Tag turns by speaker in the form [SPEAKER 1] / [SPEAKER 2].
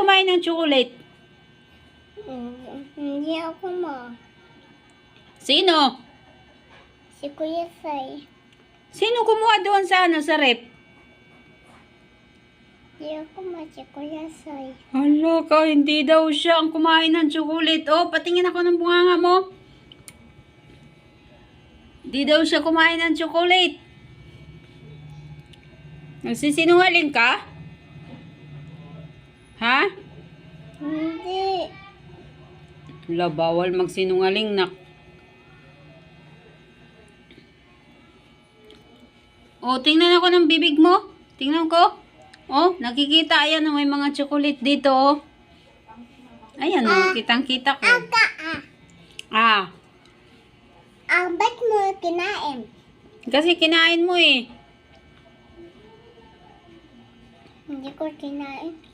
[SPEAKER 1] kumain ng chocolate?
[SPEAKER 2] Hindi ako ma.
[SPEAKER 1] Sino?
[SPEAKER 2] Si Kuya Sai.
[SPEAKER 1] Sino kumuha doon sa rep?
[SPEAKER 2] Hindi ako ma. Si Kuya Sai.
[SPEAKER 1] Hala ka, hindi daw siya ang kumain ng chocolate. Oh, patingin ako ng bunganga mo. Hindi daw siya kumain ng chocolate. Nagsisinungaling ka? Ha?
[SPEAKER 2] Hindi.
[SPEAKER 1] Wala, bawal magsinungaling, nak. Oh, tingnan ako ng bibig mo. Tingnan ko. Oh, nakikita. Ayan, oh, may mga chocolate dito, oh. Ayan, oh, kitang-kita ko. Ah,
[SPEAKER 2] Ba't mo kinain?
[SPEAKER 1] kasi kinain mo, eh.
[SPEAKER 2] Hindi ko kinain.